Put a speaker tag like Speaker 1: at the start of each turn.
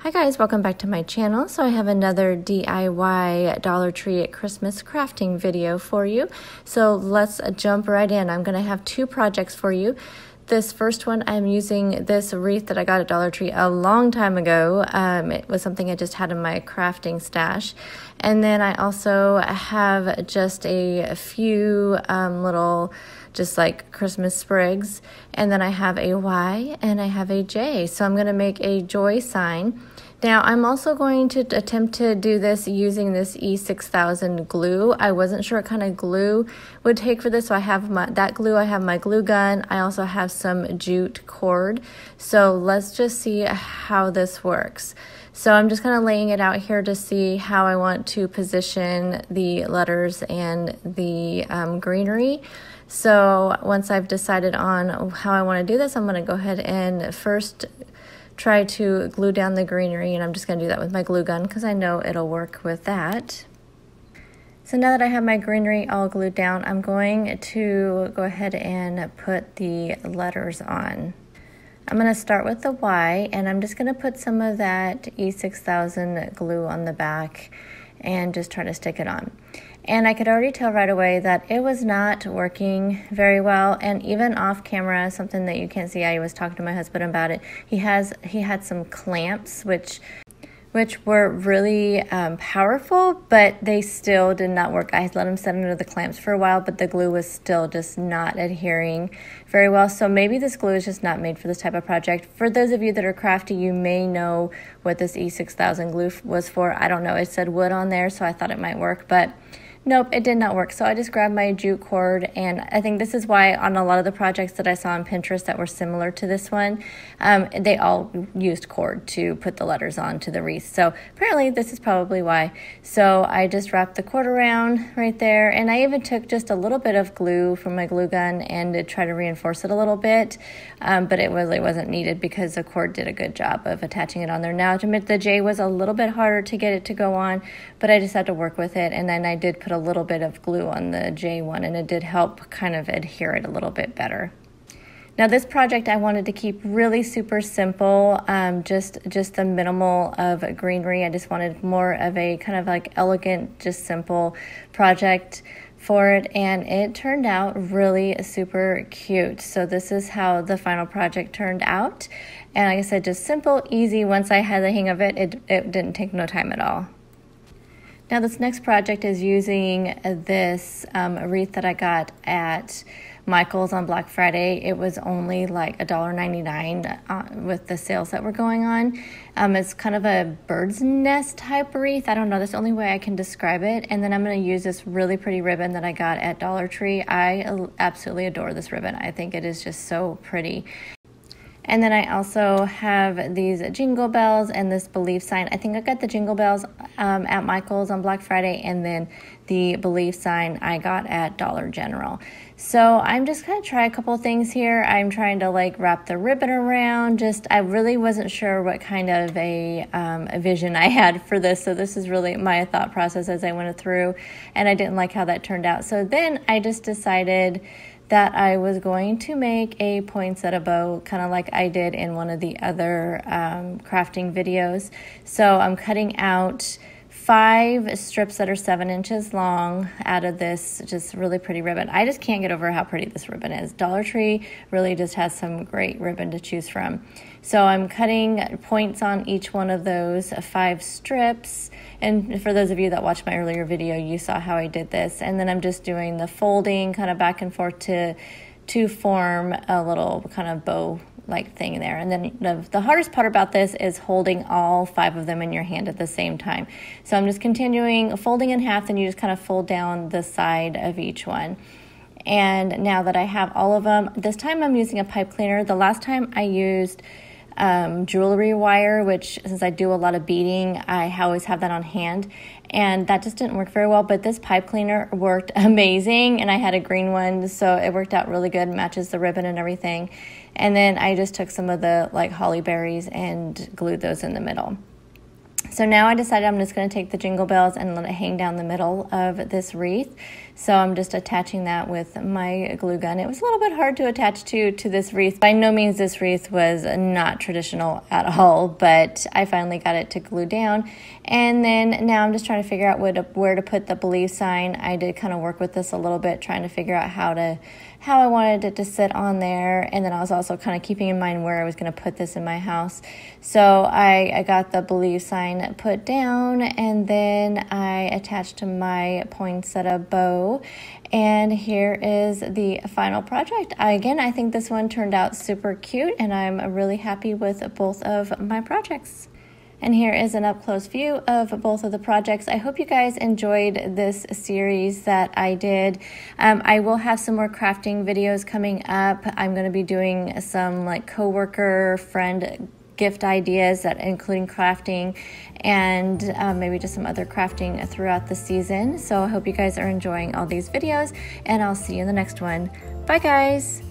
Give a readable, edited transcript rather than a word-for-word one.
Speaker 1: Hi guys, welcome back to my channel. So I have another DIY Dollar Tree at Christmas crafting video for you. So let's jump right in. I'm going to have two projects for you. This first one, I'm using this wreath that I got at Dollar Tree a long time ago. It was something I just had in my crafting stash. And then I also have just a few little just like Christmas sprigs, and then I have a Y and I have a J. So I'm going to make a joy sign. Now I'm also going to attempt to do this using this E6000 glue. I wasn't sure what kind of glue would take for this, so I have that glue. I have my glue gun. I also have some jute cord. So let's just see how this works. So I'm just kind of laying it out here to see how I want to position the letters and the greenery. So once I've decided on how I want to do this, I'm going to go ahead and first try to glue down the greenery, and I'm just going to do that with my glue gun because I know it'll work with that. So now that I have my greenery all glued down, I'm going to go ahead and put the letters on. I'm going to start with the Y, and I'm just going to put some of that E6000 glue on the back and just try to stick it on. And I could already tell right away that it was not working very well. And even off camera, something that you can't see, I was talking to my husband about it. He had some clamps, which were really powerful, but they still did not work. I had let him set under the clamps for a while, but the glue was still just not adhering very well. So maybe this glue is just not made for this type of project. For those of you that are crafty, you may know what this E6000 glue was for. I don't know. It said wood on there, so I thought it might work, but nope, it did not work. So I just grabbed my jute cord, and I think this is why on a lot of the projects that I saw on Pinterest that were similar to this one, they all used cord to put the letters on to the wreath. So apparently this is probably why. So I just wrapped the cord around right there, and I even took just a little bit of glue from my glue gun and to try to reinforce it a little bit, but it really wasn't needed because the cord did a good job of attaching it on there. Now to admit, the J was a little bit harder to get it to go on, but I just had to work with it, and then I did put a little bit of glue on the J one, and it did help kind of adhere it a little bit better. Now this project I wanted to keep really super simple, just the minimal of greenery. I just wanted more of a kind of like elegant, just simple project for it, and it turned out really super cute. So this is how the final project turned out, and like I said, just simple, easy. Once I had the hang of it, it didn't take no time at all. Now this next project is using this wreath that I got at Michael's on Black Friday. It was only like $1.99 with the sales that were going on. It's kind of a bird's nest type wreath. I don't know, that's the only way I can describe it. And then I'm going to use this really pretty ribbon that I got at Dollar Tree. I absolutely adore this ribbon. I think it is just so pretty. And then I also have these jingle bells and this belief sign. I think I got the jingle bells at Michael's on Black Friday, and then the belief sign I got at Dollar General. So I'm just going to try a couple things here. I'm trying to like wrap the ribbon around. I really wasn't sure what kind of a vision I had for this. So this is really my thought process as I went through, and I didn't like how that turned out. So then I just decided that I was going to make a poinsettia bow, kind of like I did in one of the other crafting videos. So I'm cutting out 5 strips that are 7 inches long out of this just really pretty ribbon. I just can't get over how pretty this ribbon is. Dollar Tree really just has some great ribbon to choose from. So I'm cutting points on each one of those 5 strips. And for those of you that watched my earlier video, you saw how I did this. And then I'm just doing the folding kind of back and forth to form a little kind of bow like thing there. And then the hardest part about this is holding all 5 of them in your hand at the same time. So I'm just continuing folding in half, then you just kind of fold down the side of each one. And now that I have all of them, this time I'm using a pipe cleaner. The last time I used jewelry wire, which since I do a lot of beading, I always have that on hand, and that just didn't work very well. But this pipe cleaner worked amazing, and I had a green one, so it worked out really good, matches the ribbon and everything. And then I just took some of the like holly berries and glued those in the middle. So now I decided I'm just going to take the jingle bells and let it hang down the middle of this wreath. So I'm just attaching that with my glue gun. It was a little bit hard to attach to this wreath. By no means this wreath was not traditional at all, but I finally got it to glue down. And then now I'm just trying to figure out where to put the believe sign. I did kind of work with this a little bit, trying to figure out how I wanted it to sit on there, and then I was also kind of keeping in mind where I was going to put this in my house. So I got the believe sign put down, and then I attached my poinsettia bow, and here is the final project. Again, I think this one turned out super cute, and I'm really happy with both of my projects. And here is an up-close view of both of the projects. I hope you guys enjoyed this series that I did. I will have some more crafting videos coming up. I'm going to be doing some like coworker, friend gift ideas, that including crafting, and maybe just some other crafting throughout the season. So I hope you guys are enjoying all these videos, and I'll see you in the next one. Bye, guys.